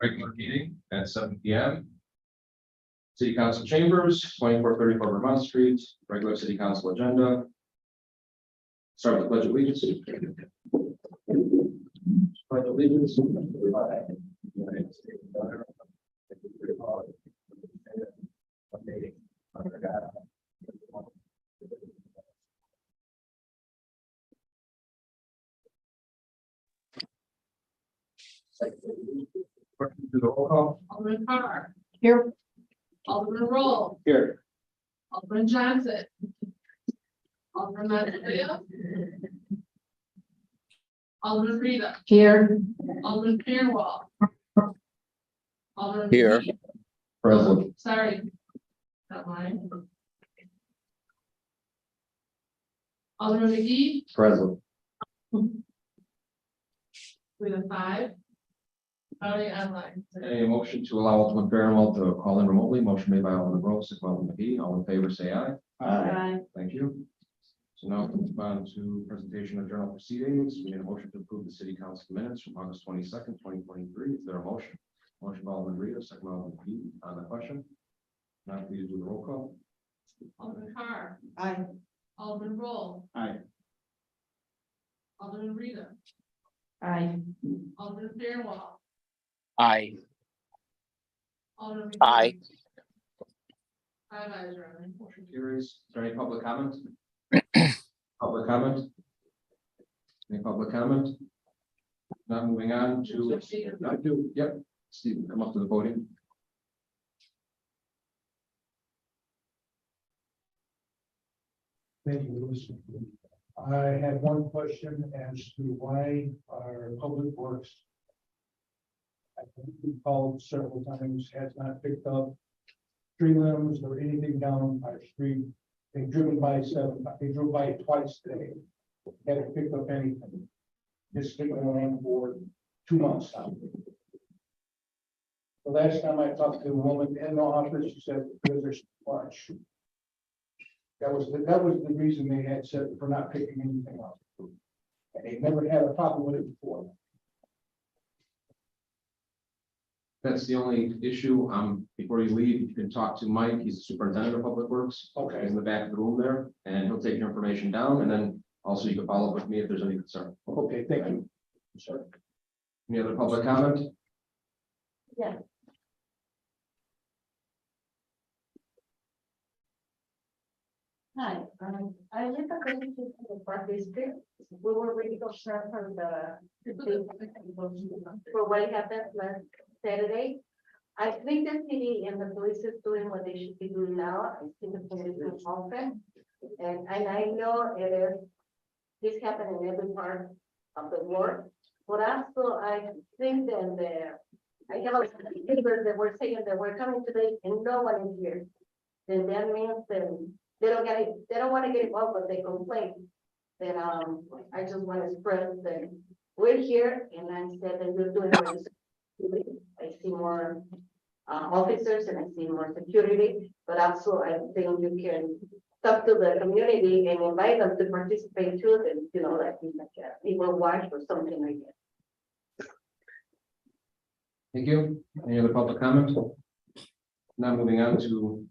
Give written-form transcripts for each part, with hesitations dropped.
Regular meeting at 7 p.m. City Council Chambers, 2434 Vermont Street, regular City Council agenda. Start with the Pledge of Allegiance. Pledge of Allegiance. United States of America. Under God. Do the roll call. Alderman Carr. Here. Alderman Roll. Here. Alderman Johnson. Alderman Montoya. Alderman Rita. Here. Alderman Fairwell. Alderman Here. McGee. Present. Sorry. Not mine. Alderman McGee. Present. We have 5. Voting online. A motion to allow Alderman Fairwell to call in remotely. Motion made by Alderman Rose, second by Alderman McGee. All in favor, say aye. Thank you. So now we move on to presentation of journal proceedings. We need a motion to approve the city council minutes from August 22nd, 2023. Is there a motion? Motion by Alderman Rita, second by Alderman McGee on the question. Now please do the roll call. Alderman Carr. Aye. Alderman Roll. Aye. Alderman Rita. Aye. Alderman Fairwell. Aye. Alderman McGee. Aye. 5 ayes, Your Honor. Motion carries. Is there any public comment? Public comment? Any public comment? Now moving on to. I do, yep. Stephen, come up to the podium. Thank you, Louis. I had one question as to why our public works. I think we called several times, has not picked up tree limbs or anything down our street. They drove by it twice today. Haven't picked up anything. Just sticking around for 2 months now. The last time I talked to a woman in the office, she said, because there's so much. That was the reason they had said for not picking anything up. And they never had a problem with it before. That's the only issue. Before you leave, you can talk to Mike. He's the superintendent of Public Works. Okay. He's in the back of the room there, and he'll take your information down, and then also you can follow up with me if there's any concern. Okay, thank you. Sorry. Any other public comment? Yeah. Hi, I live according to the park district. We were really concerned for for what happened last Saturday. I think the city and the police is doing what they should be doing now. I think the police is open. And I know it is, this happened in every part of the world. But also I think that I have a neighbors that were saying that we're coming today and no one is here. Then that means that they don't want to get involved, but they complain. Then I just want to express that we're here and I said that we're doing it. I see more officers and I see more security, but also I think you can talk to the community and invite them to participate too, and like people watch or something like that. Thank you. Any other public comment? Now moving on to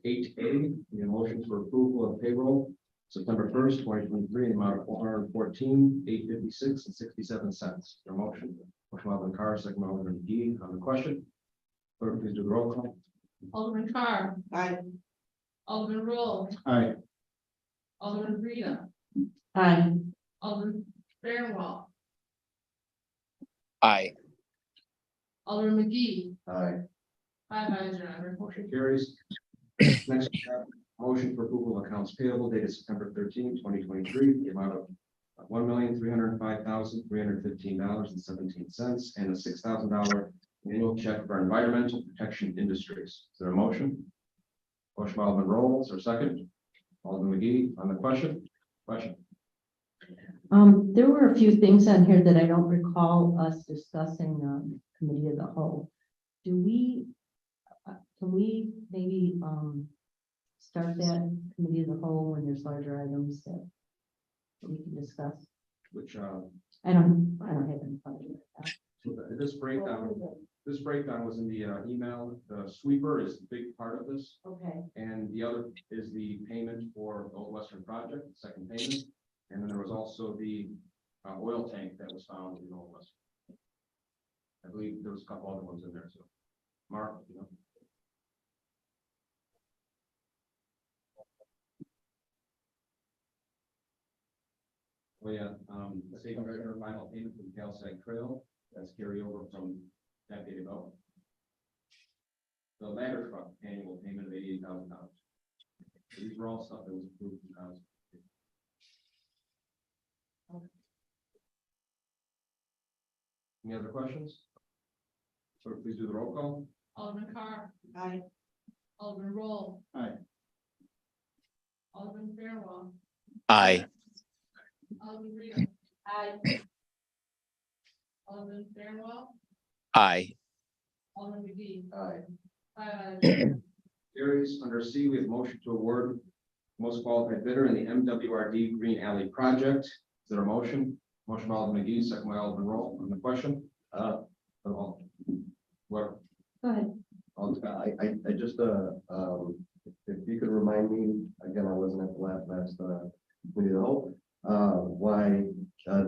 8A, the motion for approval of payroll September 1st, 2023, in the amount of $414,856.67. Your motion. Motion by Alderman Carr, second by Alderman McGee on the question. Clerk, please do the roll call. Alderman Carr. Aye. Alderman Roll. Aye. Alderman Rita. Aye. Alderman Fairwell. Aye. Alderman McGee. Aye. 5 ayes, Your Honor. Motion carries. Next, we have motion for approval of accounts payable dated September 13th, 2023, the amount of $1,305,315.17 and a $6,000 annual check for environmental protection industries. Is there a motion? Motion by Alderman Roll, is there a second? Alderman McGee on the question? Question. There were a few things on here that I don't recall us discussing, committee of the whole. Can we maybe, start that committee of the whole when there's larger items that we can discuss? Which, I don't have any problem with that. this breakdown was in the email. The sweeper is a big part of this. Okay. And the other is the payment for the Old Western project, the second payment. And then there was also the oil tank that was found in Old Western. I believe there was a couple other ones in there, so. Mark, you know. Oh, yeah, the state treasurer final payment from Calsite Trail, that's carryover from that date ago. The ladder truck annual payment of $88,000. These were all stuff that was approved in council. Any other questions? Clerk, please do the roll call. Alderman Carr. Aye. Alderman Roll. Aye. Alderman Fairwell. Aye. Alderman Rita. Aye. Alderman Fairwell. Aye. Alderman McGee. Aye. 5 ayes. Carries. Under C, we have motion to award most qualified bidder in the MWRD Green Alley project. Is there a motion? Motion by Alderman McGee, second by Alderman Roll on the question. Where? Go ahead. I just, if you could remind me, again, I wasn't at the last committee of the whole, why,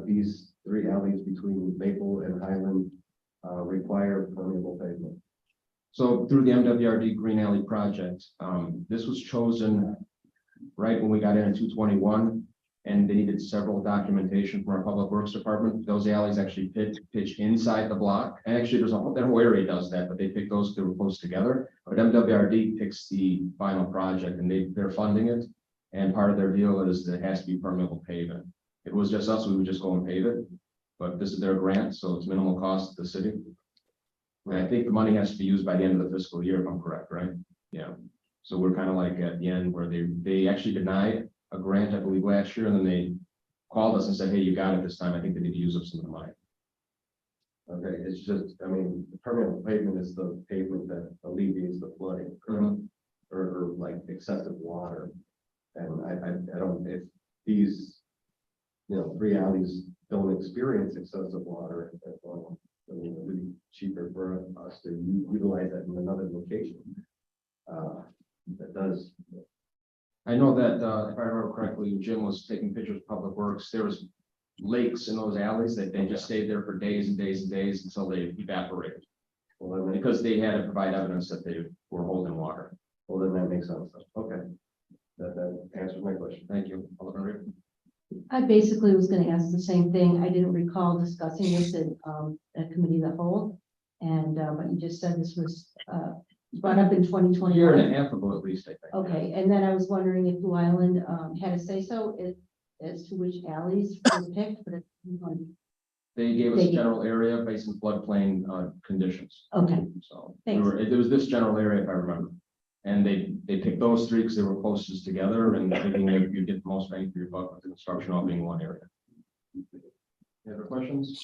these three alleys between Maple and Highland, require permeable pavement. So through the MWRD Green Alley project, this was chosen right when we got in 221, and they needed several documentation from our Public Works Department. Those alleys actually pitch inside the block. And actually, there's a whole area does that, but they pick those that were close together. But MWRD picks the final project and they're funding it. And part of their deal is that it has to be permeable pavement. If it was just us, we would just go and pave it. But this is their grant, so it's minimal cost to the city. And I think the money has to be used by the end of the fiscal year, if I'm correct, right? Yeah. So we're kind of like at the end where they actually denied a grant, I believe, last year, and then they called us and said, hey, you got it this time. I think they need to use up some of the money. Okay, it's just, I mean, the permeable pavement is the pavement that alleviates the flooding or like excessive water. And I don't, if these, three alleys don't experience excessive water, I mean, we cheaper for us to utilize that in another location. That does, I know that, if I remember correctly, Jim was taking pictures of Public Works, there was lakes in those alleys that they just stayed there for days and days and days until they evaporated. well, then, Because they had to provide evidence that they were holding water. that makes sense. Okay. That answers my question. Thank you. Alderman Reed. I basically was gonna ask the same thing. I didn't recall discussing this in, a committee of the whole. And, but you just said this was, brought up in twenty A year and a 21. half ago at least, I think. Okay, and then I was wondering if Blue Island, had a say-so as to which alleys were picked, but it's, They gave us They- a general area based on floodplain, conditions. okay, So Thanks. it was this general area, if I remember. And they picked those three because they were closest together and thinking that you get the most bang for your buck with the construction all being one area. Any other questions?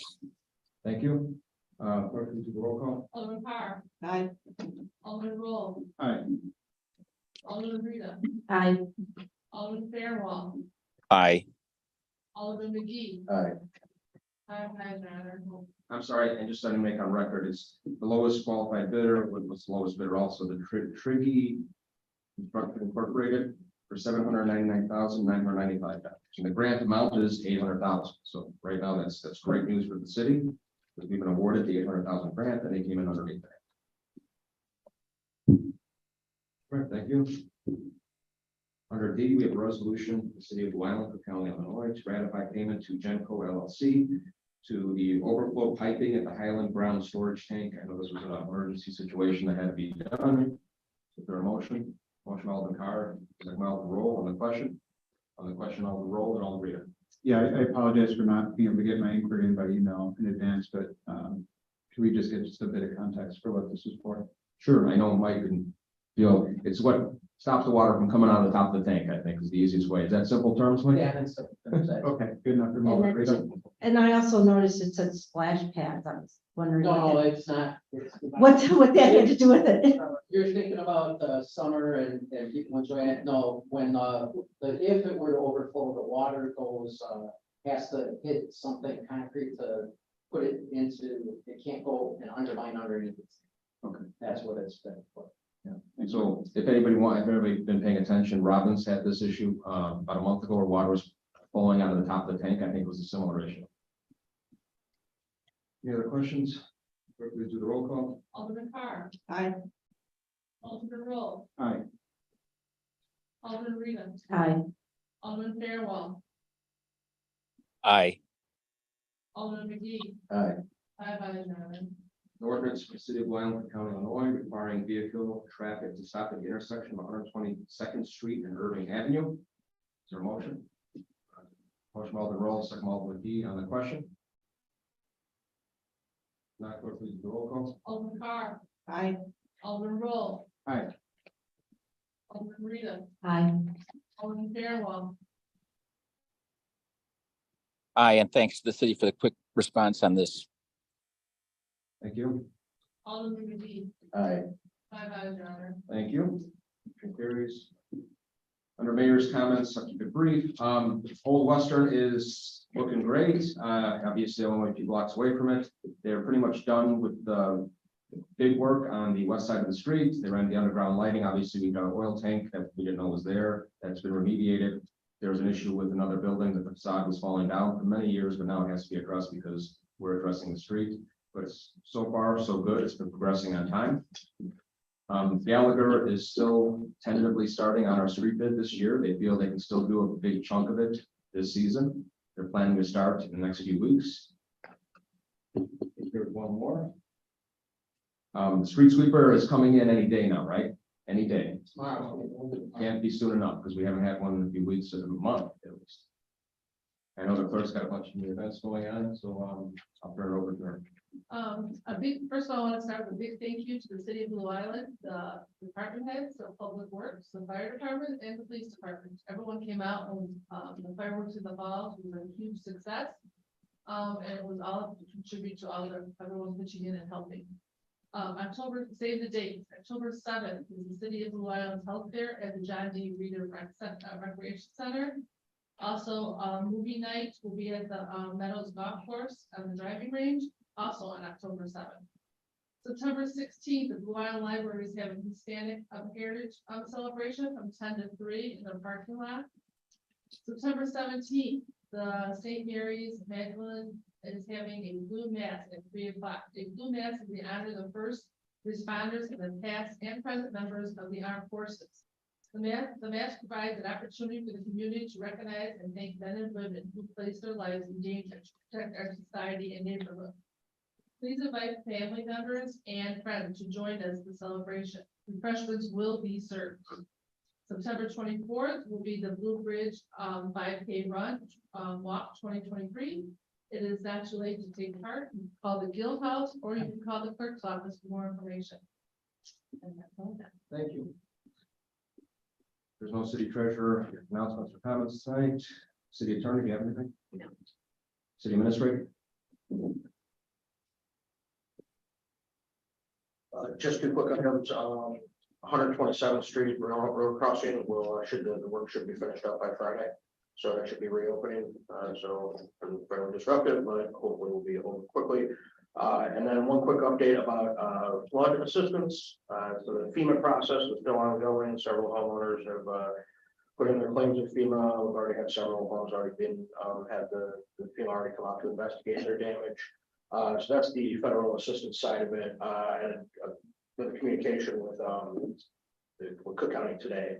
Thank you. Clerk, please do the roll call. Alderman Carr. Aye. Alderman Roll. Aye. Alderman Rita. I, Alderman Fairwell. Aye. Alderman McGee. Aye. Five ayes, Your Honor. I'm sorry, and just so I make on record, it's the lowest qualified bidder, was the lowest bidder also, the Triggy Construction Incorporated for $799,995. And the grant amount is $800,000. So right now, that's great news for the city. Because we've been awarded the $800,000 grant and they came in underneath that. All right, thank you. Under D, we have a resolution, for the city of Blue Island, Cook County, Illinois, to ratify payment to Genco LLC to the overflow piping at the Highland Ground Storage Tank. I know this was an emergency situation that had to be done. Is there a motion? Motion, Alderman Carr, second by Alderman Roll on the question. On the question, Alderman Roll and Alderman Rita. Yeah, I apologize for not being able to get my inquiry in by email in advance, but can we just get just a bit of context for what this is for? Sure, I know Mike and, it's what stops the water from coming out of the top of the tank, I think is the easiest way. Is that simple terms, Mike? Yeah, that's. Okay, good enough for me. And Rita? and I also noticed it said splash pads. I was wondering No, what it's not. what that had to do with it. You're thinking about the summer and people enjoying it. No, when, if it were to overflow, the water goes, has to hit something concrete to put it into, it can't go and undermine underneath. Okay. That's what it's been for. And so if everybody's been paying attention, Robbins had this issue about a month ago where water was falling out of the top of the tank. I think it was a similar issue. Any other questions? Clerk, please do the roll call. Alderman Carr. Aye. Alderman Roll. Aye. Alderman Rita. Aye, Alderman Fairwell. Aye. Alderman McGee. Aye. Five ayes, Your Honor. An ordinance for the city of Blue Island, Cook County, Illinois, requiring vehicle traffic to stop at the intersection of 122nd Street and Irving Avenue. Is there a motion? Motion, Alderman Roll, second Alderman McGee on the question. Not clerk, please do the roll call. Alderman Carr. Aye. Alderman Roll. Aye. Alderman Rita. aye, Alderman Fairwell. Aye, and thanks to the city for the quick response on this. Thank you. Alderman McGee. Aye. Five ayes, Your Honor. Thank you. Motion carries. Under mayor's comments, I'll keep it brief. Old Western is looking great. Obviously only a few blocks away from it. They're pretty much done with the big work on the west side of the street. They ran the underground lighting. Obviously, we got an oil tank that we didn't know was there. That's been remediated. There was an issue with another building that the facade was falling down for many years, but now it has to be addressed because we're addressing the street. But it's so far so good. It's been progressing on time. Gallagher is still tentatively starting on our street bid this year. They feel they can still do a big chunk of it this season. They're planning to start in the next few weeks. Here's one more. The street sweeper is coming in any day now, right? Any day. Tomorrow. Can't be soon enough because we haven't had one in a few weeks, of a month at least. I know the clerk's got a bunch of new events going on, so I'll turn it over to her. First of all, I want to start with a big thank you to the city of Blue Island, the department heads of public works, the fire department and the police department. Everyone came out and the fireworks in the falls was a huge success. And it was all to contribute to all the everyone pitching in and helping. Save the date, October 7th is the city of Blue Island's health fair at the John D. Reeder Recreation Center. Also, movie night will be at the Meadows Golf Course on the driving range, also on October 7th. September 16th, the Blue Island Library is having Hispanic Heritage celebration from 10 to 3 in the parking lot. September 17th, the St. Mary's Magdalene is having a blue mass at 3 o'clock. A blue mass is the honor of the first responders and the past and present members of the armed forces. The mass provides an opportunity for the community to recognize and thank men and women who place their lives in danger to protect our society and neighborhood. Please invite family members and friends to join us in the celebration. Refreshments will be served. September 24th will be the Blue Bridge 5K Run Walk 2023. It is not too late to take part. You can call the Guild House or you can call the clerk's office for more information. And that's all I have. Thank you. There's no city treasurer announcements or comments tonight. City attorney, do you have anything? No. City administrator? Just two quick items, 127th Street road crossing the work should be finished up by Friday. So that should be reopening, so fairly disruptive, but hopefully will be over quickly. And then one quick update about flood assistance. So the FEMA process is still ongoing. Several homeowners have put in their claims with FEMA. We've already had several homes already been had the FEMA already come out to investigate their damage. So that's the federal assistance side of it, and the communication with Cook County today.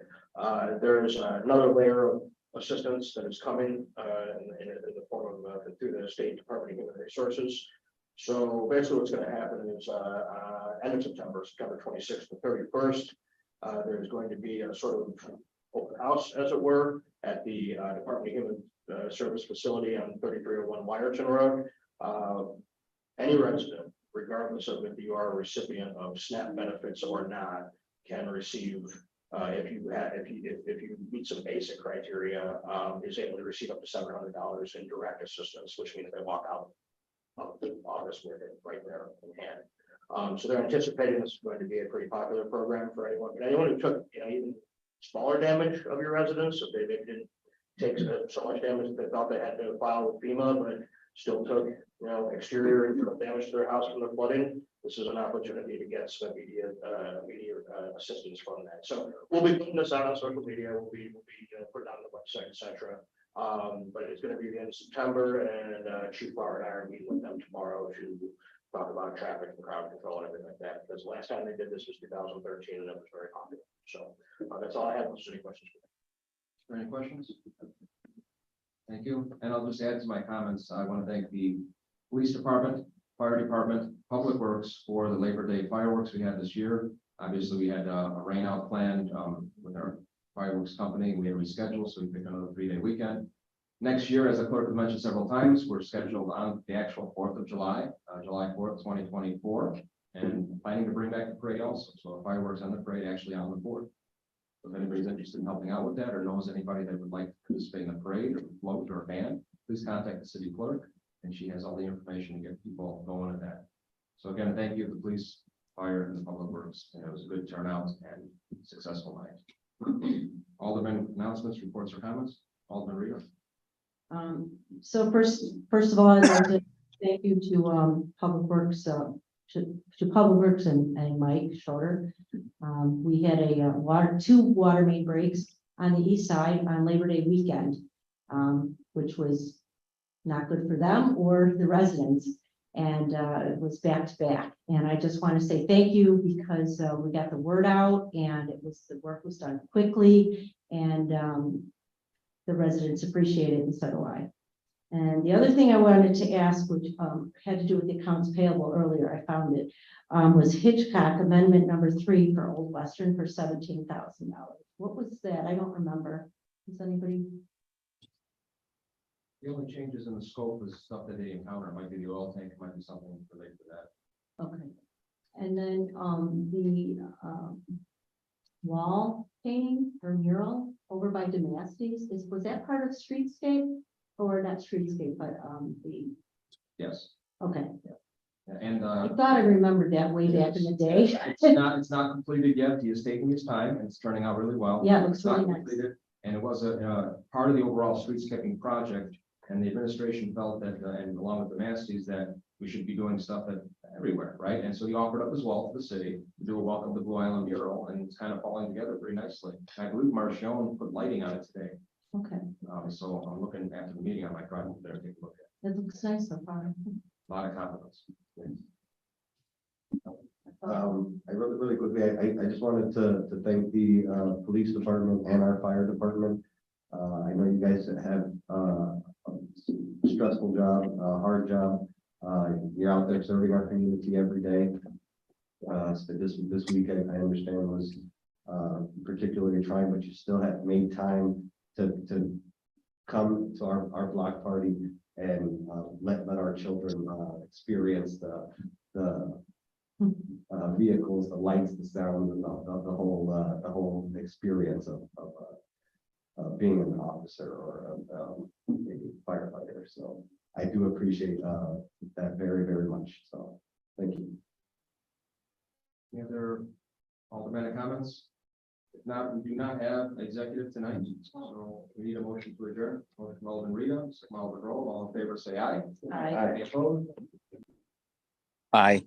There's another layer of assistance that is coming in the form of through the State Department of Human Resources. So basically what's going to happen is end of September 26th to 31st, there's going to be a sort of open house, as it were, at the Department of Human Service facility on 3301 Wyerton Road. Any resident, regardless of if you are a recipient of SNAP benefits or not, can receive, if you meet some basic criteria, is able to receive up to $700 in direct assistance, which means they walk out of the office with it right there in hand. So they're anticipating this is going to be a pretty popular program for anyone, but anyone who took even smaller damage of your residence, if they didn't take so much damage that they thought they had to file with FEMA, but still took exterior and damage to their house from the flooding. This is an opportunity to get some immediate assistance from that. So we'll be putting this out on social media. We'll be put it on the website, etc. But it's going to be the end of September, and Chief Barr and I are meeting with them tomorrow to talk about traffic and crowd control and everything like that. Because the last time they did this was 2013, and it was very popular. So that's all I have. Unless there's any questions. Are there any questions? Thank you. And I'll just add to my comments. I want to thank the police department, fire department, public works for the Labor Day fireworks we had this year. Obviously, we had a rain out planned with our fireworks company. We had rescheduled, so we picked another 3-day weekend. Next year, as the clerk has mentioned several times, we're scheduled on the actual 4th of July, July 4th, 2024, and planning to bring back the parade also. So the fireworks and the parade actually on the 4th. So if anybody's interested in helping out with that or knows anybody that would like to participate in the parade or float or a band, please contact the city clerk, and she has all the information to get people going at that. So again, thank you to the police, fire, and the public works. And it was a good turnout and successful night. Alderman announcements, reports, or comments? Alderman Rita. So first of all, I'd like to thank you to Public Works, to Public Works and Mike Schroeder. We had two water main breaks on the east side on Labor Day weekend, which was not good for them or the residents. And it was back to back. And I just want to say thank you because we got the word out and the work was done quickly, and the residents appreciate it, and so do I. And the other thing I wanted to ask, which had to do with the accounts payable earlier, I found it, was Hitchcock Amendment number 3 for Old Western for $17,000. What was that? I don't remember. Does anybody? The only changes in the scope is stuff that they encounter. It might be the oil tank, it might be something related to that. Okay. And then the wall painting or mural over by Damastes, was that part of Streetscape or not Streetscape, but Yes. okay. And I thought I remembered that way back in the day. it's not completed yet. He is taking his time and it's turning out really well. Yeah, it looks It's not really nice. completed, and it was a part of the overall streetscaping project. And the administration felt that, and along with the Masties, that we should be doing stuff everywhere, right? And so he offered up as well to the city to do a welcome to Blue Island mural, and it's kind of falling together pretty nicely. I believe Marcion put lighting on it today. Okay, So I'm looking after the meeting, I might drive over there and take a look at it. it looks nice so far. A lot of compliments. I really quickly, I just wanted to thank the, police department and our fire department. I know you guys have, a stressful job, a hard job. You're out there serving our community every day. So this week, I understand was, particularly trying, but you still have made time to come to our block party and, let our children, experience the vehicles, the lights, the sounds, and the whole experience of being an officer or a firefighter. So I do appreciate that very much. So thank you. Any other alderman comments? If not, we do not have executive tonight, so we need a motion to adjourn. Motion from Alderman Rita, second from Alderman Roll, all in favor, say aye. Aye. Any opposed? Aye.